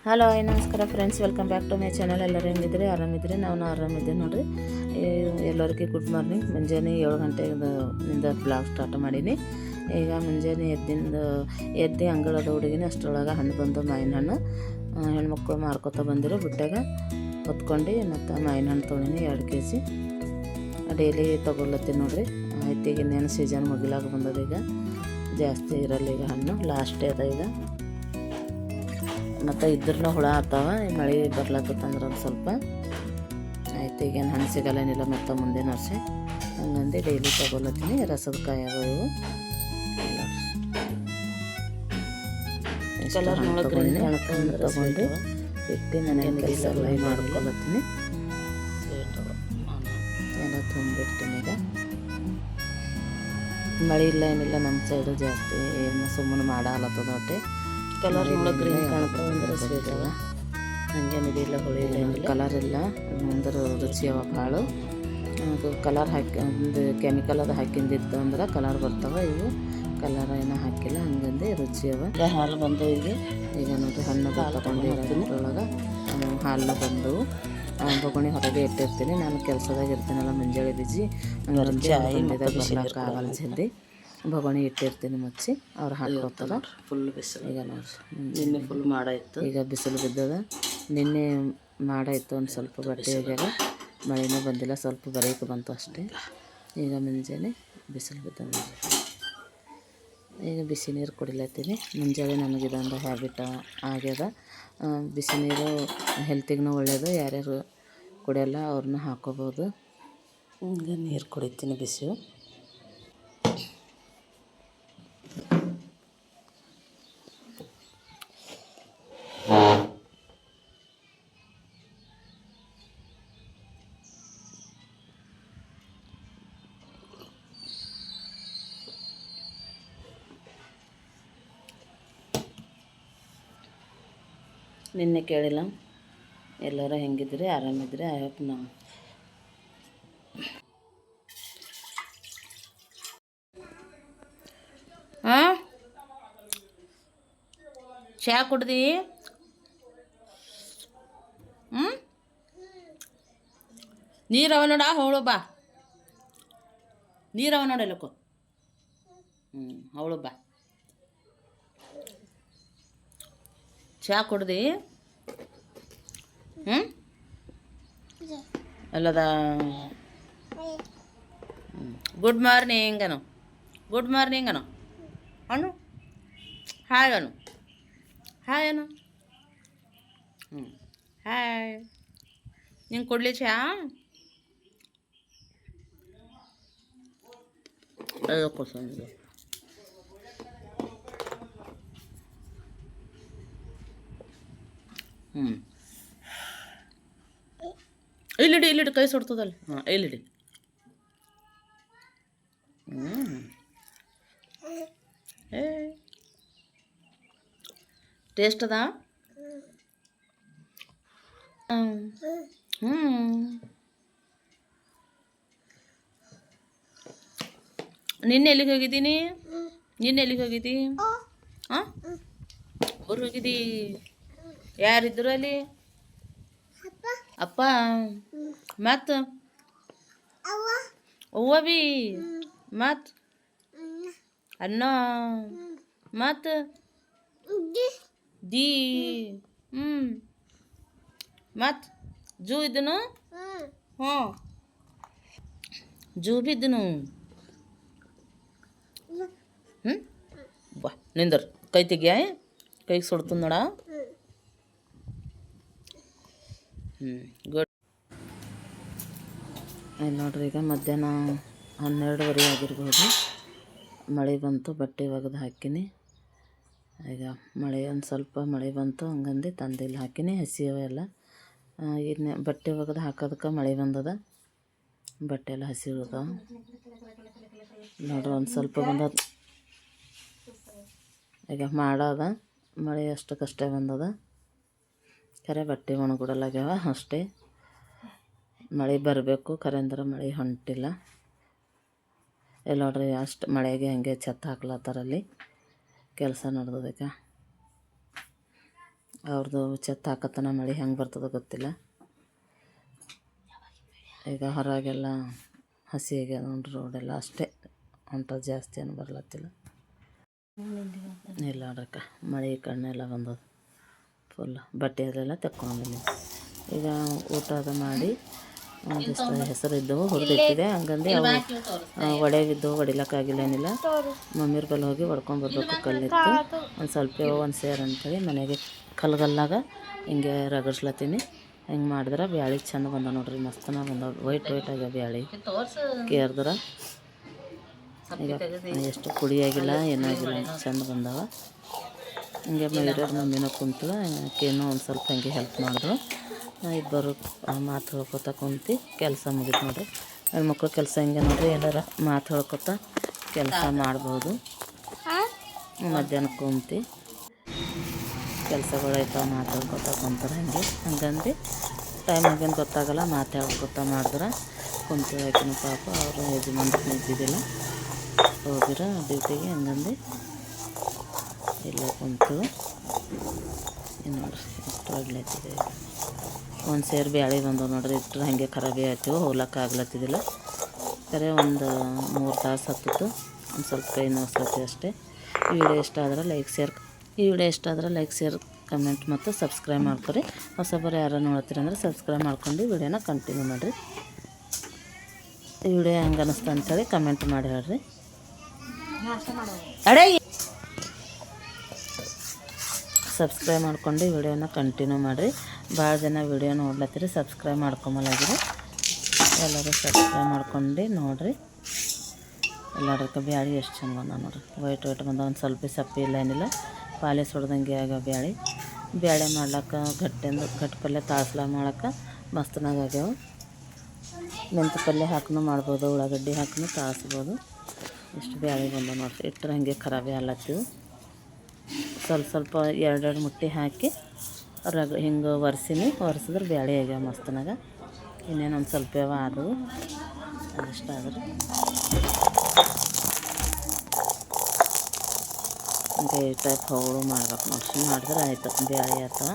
Hello ನಮಸ್ಕಾರ friends, welcome back to my channel. ಎಲ್ಲರೂ ಹೆಂಗಿದ್ರಿ? ಆರಾಮಿದ್ರಿ? ನಾವು ಆರಾಮಿದ್ದೀವಿ ನೋಡಿರಿ. ಎಲ್ಲರಿಗೆ ಗುಡ್ ಮಾರ್ನಿಂಗ್. ಮುಂಜಾನೆ 7 ಗಂಟೆಯಿಂದ ಬ್ಲಾಗ್ ಸ್ಟಾರ್ಟ್ ಮಾಡೀನಿ. ಈಗ ಮುಂಜಾನೆ ಎದ್ದು ಅಂಗಳದ ಹುಡುಗಿನ ಅಷ್ಟರೊಳಗೆ ಹಣ್ಣು ಬಂದು ಮಾವಿನ ಹಣ್ಣು ಹೆಣ್ಮಕ್ಳು ಮಾರ್ಕೊತ ಬಂದಿರೋ ಬುಟ್ಟಾಗ ಹೊತ್ಕೊಂಡು ಮತ್ತು ಮಾವಿನ ಹಣ್ಣು ತೊಗೊಂಡಿನಿ 2 kg. ಡೈಲಿ ತೊಗೊಳತ್ತೀನಿ ನೋಡಿರಿ. ಆಯ್ತು, ಈಗ ಇನ್ನೇನು ಸೀಸನ್ ಮುಗಿಲಾಗ ಬಂದದ. ಈಗ ಜಾಸ್ತಿ ಇರಲ್ಲ ಈಗ ಹಣ್ಣು, ಲಾಸ್ಟೇ ಅದ ಈಗ. ಮತ್ತು ಇದ್ರೂ ಹುಳ ಆಗ್ತಾವ, ಮಳೆ ಬರ್ಲತ್ತಂದ್ರೆ ಒಂದು ಸ್ವಲ್ಪ. ಆಯ್ತು, ಈಗೇನು ಹಣ್ಣು ಸಿಗಲ್ಲೇನಿಲ್ಲ ಮತ್ತು ಮುಂದಿನ ವರ್ಷ. ಹಂಗಂದು ಡೈಲಿ ತೊಗೊಳತ್ತೀನಿ. ರಸದ ಕಾಯಿ ಅದಾವ ಇವು. ತೊಗೊಂಡು ಇಟ್ಟು ಮನೆಯಲ್ಲಿ ಬಿಸಿಲು ಮಾಡ್ಕೊಳತ್ತೀನಿ. ಎಲ್ಲ ತುಂಬಿಟ್ಟಿನಿ. ಈಗ ಮಳೆ ಇಲ್ಲ ಏನಿಲ್ಲ ನಮ್ಮ ಸೈಡು ಜಾಸ್ತಿ. ಏನು ಸುಮ್ಮನೆ ಮಾಡಾಲತ್ತದ ಹೊಟ್ಟೆ. ಕಲರ್ ಗ್ರೀನ್ ಕಾಣ್ತಾವ ಅಂದ್ರೆ ಸ್ವೀಟ್ ಅದ. ಹಂಗೇನಿದಿಲ್ಲ, ಹುಳಿ ಇಲ್ಲ, ಏನಿಲ್ಲ. ಕಲರ್ ಇಲ್ಲ ಅಂದ್ರೆ ರುಚಿ ಅವ ಭಾಳ. ಅದು ಕಲರ್ ಹಾಕಿ ಒಂದು ಕೆಮಿಕಲ್ ಅದು ಹಾಕಿಂದಿತ್ತು ಅಂದ್ರೆ ಕಲರ್ ಬರ್ತಾವೆ. ಇವು ಕಲರ್ ಏನೋ ಹಾಕಿಲ್ಲ, ಹಂಗಂದು ರುಚಿ ಅವ. ಹಾಲು ಬಂದು ಈಗ ನೋಡಿರಿ, ಹಣ್ಣು ತಗೊಂಡಿರೋದ್ರೊಳಗೆ ಹಾಲು ಬಂದು ಬೊಗಣಿ ಹೊರಗೆ ಇಟ್ಟಿರ್ತೀನಿ. ನಾನು ಕೆಲಸದಾಗ ಇರ್ತೀನಲ್ಲ, ಮುಂಜಾನೆ ಬಿಜಿ ಬರ್ಲಾಕ ಆಗಲ್ಲ ಜಲ್ದಿ. ಬೊಗಣಿ ಇಟ್ಟಿರ್ತೀನಿ ಮುಚ್ಚಿ, ಅವ್ರು ಹಾಕೋತಾರ. ಫುಲ್ ಬಿಸಿಲು ಈಗ ನೋಡ್ರಿ. ನಿನ್ನೆ ಫುಲ್ ಮಾಡಾಯಿತು, ಈಗ ಬಿಸಿಲು ಬಿದ್ದದ. ನಿನ್ನೆ ಮಾಡಾಯಿತು, ಒಂದು ಸ್ವಲ್ಪ ಬಟ್ಟೆ ಒಗ್ಯಾಗ. ಮಳೆನೂ ಬಂದಿಲ್ಲ, ಸ್ವಲ್ಪ ಬರೀಕೆ ಬಂತು ಅಷ್ಟೇ. ಈಗ ಮುಂಜಾನೆ ಬಿಸಿಲು ಬಿದ್ದದ. ಈಗ ಬಿಸಿ ನೀರು ಕುಡಿಲತ್ತೀನಿ. ಮುಂಜಾನೆ ನನಗೆ ಇದೊಂದು ಹ್ಯಾಬಿಟ್ ಆಗ್ಯದ. ಬಿಸಿ ನೀರು ಹೆಲ್ತಿಗೂ ಒಳ್ಳೆಯದು. ಯಾರ್ಯಾರು ಕುಡಿಯೋಲ್ಲ ಅವ್ರನ್ನ ಹಾಕೋಬೋದು. ಈಗ ನೀರು ಕುಡಿತೀನಿ ಬಿಸಿ. ನಿನ್ನೆ ಕೇಳಿಲ್ಲ, ಎಲ್ಲರೂ ಹೆಂಗಿದ್ರಿ? ಆರಾಮಿದ್ರಿ? ಐ ಹೋಪ್ ನಾವು ಚಹಾ ಕುಡ್ದು ನೀರವ ನೋಡ, ಅವಳು ಬಾ. ನೀರವ ನೋಡಲ್ಲಕ್ಕೋ. ಅವಳು ಬಾ. ಚಹಾ ಕುಡ್ದು ಅಲ್ಲದ. ಗುಡ್ ಮಾರ್ನಿಂಗ್ ಅನು. ಗುಡ್ ಮಾರ್ನಿಂಗ್ ಅನು. ಅನು ಹಾಯ್ ಅನು. ಹಾಯ್ ಅನು. ಹಾಯ್. ನಿಂಗೆ ಕೊಡ್ಲಿ ಚಹಾ? ಕೊಡ್ಸಂದು. ಇಲ್ಲಿಡಿ, ಕೈ ಸುಡ್ತದಲ್ಲ. ಇಲ್ಲಿಡಿ. ಟೇಸ್ಟ್ ಅದ. ನಿನ್ನೆ ಎಲ್ಲಿಗೆ ಹೋಗಿದ್ದೀನಿ? ಹಾಂ, ಊರು ಹೋಗಿದ್ದಿ? ಯಾರಿದ್ರು ಅಲ್ಲಿ? ಅಪ್ಪ ಮತ್ತು ಅವ್ವ ಬಿ ಮತ್ತು ಅಣ್ಣ ಮತ್ತು ದಿ ಮತ್ತು ಜೂ ಇದ್ದನು. ಜೂ ಬಿ ಇದ್ದನು. ಬಾ ನಿಂದರು. ಕೈ ತೆಗಿಯ, ಕೈಗೆ ಸುಡ್ತದ ನೋಡ. ಗುಡ್. ನೋಡ್ರಿ, ಈಗ ಮಧ್ಯಾಹ್ನ 12:30 ಆಗಿರ್ಬೋದು. ಮಳೆ ಬಂತು, ಬಟ್ಟೆ ಒಗೆದು ಹಾಕಿನಿ. ಈಗ ಒಂದು ಸ್ವಲ್ಪ ಮಳೆ ಬಂತು, ಹಂಗಂದು ತಂದಿಲ್ಲಿ ಹಾಕಿನಿ. ಹಸಿಯವ ಎಲ್ಲ. ಇನ್ನು ಬಟ್ಟೆ ಒಗೆದು ಹಾಕೋದಕ್ಕೆ ಮಳೆ ಬಂದದ. ಬಟ್ಟೆ ಎಲ್ಲ ಹಸಿ ಉಳ್ದಾವ ನೋಡ್ರಿ. ಒಂದು ಸ್ವಲ್ಪ ಬಂದದ. ಈಗ ಮಾಡೋದ, ಮಳೆ ಅಷ್ಟಕ್ಕಷ್ಟೇ ಬಂದದ. ಖರೆ ಬಟ್ಟೆ ಒಣಗುಡಲಾಗ್ಯಾವ ಅಷ್ಟೇ. ಮಳೆ ಬರಬೇಕು ಖರೆ ಅಂದ್ರೆ ಮಳೆ ಹೊಂಟಿಲ್ಲ. ಎಲ್ಲ ನೋಡ್ರಿ, ಅಷ್ಟು ಮಳೆಗೆ ಹಂಗೆ ಛತ್ತ ಹಾಕ್ಲತ್ತಾರಲ್ಲಿ ಕೆಲಸ ನಡೆದದಕ್ಕೆ. ಅವ್ರದ್ದು ಛತ್ ಹಾಕತ್ತನ ಮಳೆ ಹೆಂಗೆ ಬರ್ತದೋ ಗೊತ್ತಿಲ್ಲ. ಈಗ ಹೊರಗೆಲ್ಲ ಹಸಿ ಆಗ್ಯಾದ ನೋಡ್ರಿ, ರೋಡೆಲ್ಲ ಅಷ್ಟೇ ಹೊಂಟದ, ಜಾಸ್ತಿ ಏನು ಬರ್ಲತ್ತಿಲ್ಲ. ಇಲ್ಲ ನೋಡ್ರಕ್ಕ, ಮಳೆ ಕಣ್ಣೆಲ್ಲ ಬಂದದ ಫುಲ್, ಬಟ್ಟೆ ಅದೆಲ್ಲ ತೆಕ್ಕೊಂಡಿನಿ. ಈಗ ಊಟ ಅದು ಮಾಡಿ ಒಂದಿಷ್ಟು ಹೆಸರು ಇದ್ದವು ಹುರಿದಿಟ್ಟಿದೆ. ಹಂಗಂದು ಅವು ಒಡೆಗಿದ್ದವು, ಹೊಡಿಲಕ್ಕಾಗಿಲ್ಲ ಏನಿಲ್ಲ. ಮಮ್ಮಿರ ಬಲ್ಲಿ ಹೋಗಿ ಹೊಡ್ಕೊಂಡು ಬರ್ಬೇಕು, ಕಲ್ಲಿತ್ತು ಒಂದು ಸ್ವಲ್ಪ ಒಂದು ಸೇರು ಅಂಥೇಳಿ ಮನೆಗೆ ಕಲ್ಗಲ್ಲಾಗ ಹಿಂಗೆ ರಗಡ್ಸ್ಲತ್ತೀನಿ. ಹಿಂಗೆ ಮಾಡಿದ್ರೆ ಬ್ಯಾಳೆ ಚಂದ ಬಂದ ನೋಡ್ರಿ, ಮಸ್ತನ ಬಂದವ, ವೈಟ್ ಆಗ್ಯಾವ ಬ್ಯಾಳೆ ಕೇರ್ದ್ರೆ. ಈಗ ಎಷ್ಟು ಪುಡಿಯಾಗಿಲ್ಲ ಏನಾಗಿಲ್ಲ, ಚಂದ ಬಂದವ. ಹಿಂಗೆ ಮೈರವ್ರ ಮಮ್ಮಿನ ಕುಂತಳು, ಆಕೆನೂ ಒಂದು ಸ್ವಲ್ಪ ಹಂಗೆ ಹೆಲ್ಪ್ ಮಾಡಿದ್ರು. ಇಬ್ಬರು ಮಾತು ಹೇಳ್ಕೊತ ಕುಂತು ಕೆಲಸ ಮುಗಿತು ನೋಡ್ರಿ. ಹೆಣ್ಮಕ್ಳು ಕೆಲಸ ಹಿಂಗೆ ನೋಡ್ರಿ, ಎಲ್ಲರ ಮಾತು ಹೇಳ್ಕೊತ ಕೆಲಸ ಮಾಡ್ಬೋದು. ಮಧ್ಯಾಹ್ನ ಕುಂತು ಕೆಲಸಗಳಾಯ್ತಾವ, ಮಾತು ಹೇಳ್ಕೊತ ಕುಂತಾರೆ. ಹಂಗಂದು ಟೈಮ್ ಆಗೇನು ಗೊತ್ತಾಗಲ್ಲ, ಮಾತು ಹೇಳ್ಕೊತ ಮಾಡಿದ್ರೆ ಕುಂತು. ಆಕಿನ ಪಾಪ ಅವರು ಯಜಮಾನ್ರು ನಿಂತಿದ್ದಿಲ್ಲ, ಹೋಗಿರ ಡ್ಯೂಟಿಗೆ. ಹಂಗಂದು ಇಲ್ಲ ಕುಂತು ನೋಡ್ರಿ, ಇಷ್ಟು ಒಡ್ಲತ್ತಿದೆ. ಒಂದು ಸೇರು ಬ್ಯಾಳೆ ಬಂದವು ನೋಡ್ರಿ, ಇಟ್ಟರೆ ಹಾಗೆ ಖರಾಬಿ ಆಯ್ತು, ಹೋಗ್ಲಕ್ಕೆ ಆಗ್ಲತ್ತಿದ್ದಿಲ್ಲ. ಖರೆ ಒಂದು 3 ತಾಸು ಹತ್ತಿತ್ತು, ಒಂದು ಸ್ವಲ್ಪ ಕೈ ನೋಸ್ಲತ್ತೀವಿ ಅಷ್ಟೇ. ಈ ವಿಡಿಯೋ ಇಷ್ಟ ಆದ್ರೆ ಲೈಕ್ ಶೇರ್ ಕಮೆಂಟ್ ಮತ್ತು ಸಬ್ಸ್ಕ್ರೈಬ್ ಮಾಡ್ಕೊರಿ. ಹೊಸಬರು ಯಾರು ನೋಡ್ತೀರಿ ಅಂದ್ರೆ ಸಬ್ಸ್ಕ್ರೈಬ್ ಮಾಡ್ಕೊಂಡು ವಿಡಿಯೋನ ಕಂಟಿನ್ಯೂ ಮಾಡಿರಿ. ಈ ವಿಡಿಯೋ ಹೆಂಗೆ ಅನ್ನಿಸ್ತು ಅಂತೇಳಿ ಕಮೆಂಟ್ ಮಾಡಿ ಹೇಳ್ರಿ. ಸಬ್ಸ್ಕ್ರೈಬ್ ಮಾಡ್ಕೊಂಡು ವಿಡಿಯೋನ ಕಂಟಿನ್ಯೂ ಮಾಡಿರಿ. ಭಾಳ ಜನ ವಿಡಿಯೋ ನೋಡ್ಲತ್ತೀರಿ, ಸಬ್ಸ್ಕ್ರೈಬ್ ಮಾಡ್ಕೊಂಬಲಾಗಿರಿ. ಎಲ್ಲರೂ ಸಬ್ಸ್ಕ್ರೈಬ್ ಮಾಡ್ಕೊಂಡು ನೋಡಿರಿ. ಎಲ್ಲದಕ್ಕೆ ಬ್ಯಾಳೆ ಎಷ್ಟು ಚಂದ ಬಂದ ನೋಡ್ರಿ, ವೈಟ್ ಬಂದ, ಒಂದು ಸ್ವಲ್ಪ ಸಪ್ಪೆ ಇಲ್ಲ ಏನಿಲ್ಲ, ಪಾಲಿಸ್ ಹೊಡೆದಂಗೆ ಆಗ ಬ್ಯಾಳೆ ಮಾಡ್ಲಿಕ್ಕೆ ಗಟ್ಟಿ ಪಲ್ಯ ತಾಳ್ಸ್ಲ ಮಾಡೋಕೆ ಮಸ್ತನಾಗ ಆಗ್ಯಾವ. ಮೆಂತ್ಯ ಪಲ್ಯ ಹಾಕಿನೂ ಮಾಡ್ಬೋದು, ಉಳ್ಳಾಗಡ್ಡಿ ಹಾಕಿನೂ ತಾಳ್ಸ್ಬೋದು. ಇಷ್ಟು ಬ್ಯಾಳೆ ಬಂದ ನೋಡ್ರಿ, ಇಟ್ಟರೆ ಹಾಗೆ ಖರಾಬಿ ಆಗ್ಲತ್ತಿವು. ಸ್ವಲ್ಪ 2 ಮುಟ್ಟಿ ಹಾಕಿ ಹಿಂಗೆ ಒರೆಸಿದ್ರೆ ಬ್ಯಾಳೆ ಆಗ್ಯಾವ ಮಸ್ತನಾಗ. ಇನ್ನೇನು ಒಂದು ಸ್ವಲ್ಪ ಆದವು, ಅದಿಷ್ಟ ಆದ್ರೆ ಹಿಂಗೆ ಈ ಟೈಪ್ ಹೋಳು ಮಾಡ್ಬೇಕು ನೋಡ್ರಿ. ಮಾಡಿದ್ರೆ ಆಯ್ತು, ಬ್ಯಾಳೆ ಆಗ್ತವೆ.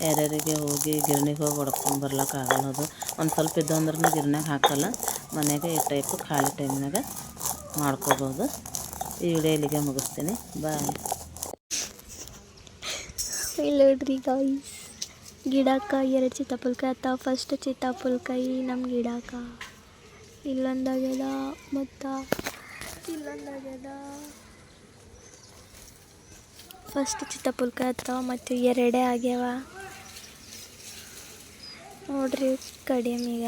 ಯಾರ್ಯಾರಿಗೆ ಹೋಗಿ ಗಿರ್ಣಿಗೆ ಹೋಗಿ ಹೊಡ್ಕೊಂಡು ಬರ್ಲಿಕ್ಕಾಗಲ್ಲ, ಅದು ಒಂದು ಸ್ವಲ್ಪ ಇದ್ದು ಅಂದ್ರೆ ಗಿರ್ಣ್ಯಾಗ ಹಾಕಲ್ಲ, ಮನೆಯಾಗೆ ಈ ಟೈಪು ಖಾಲಿ ಟೈಮ್ನಾಗ ಮಾಡ್ಕೋಬೋದು. ಈ ವಿಡಿಯೋ ಇಲ್ಲಿಗೆ ಮುಗಿಸ್ತೀನಿ, ಬಾಯ್. ಇಲ್ಲಿ ನೋಡ್ರಿ ಗಾಯ್ಸ್, ಗಿಡಕ್ಕೆ 2 ಸೀತಾಫಲಕಾಯಿ ಆತಾವ. ಫಸ್ಟ್ ಸೀತಾಫಲಕಾಯಿ ನಮ್ಮ ಗಿಡಕ್ಕೆ ಇಲ್ಲೊಂದಾಗ್ಯದ ಮತ್ತು ಇಲ್ಲೊಂದಾಗ್ಯದ. ಫಸ್ಟ್ ಸೀತಾಫಲಕಾಯಿ ಆತಾವ ಮತ್ತು 2 ಆಗ್ಯಾವ ನೋಡ್ರಿ. ಕಡಿಮೆಗ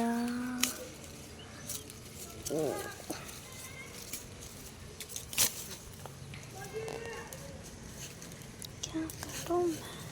क्या करूँ मैं।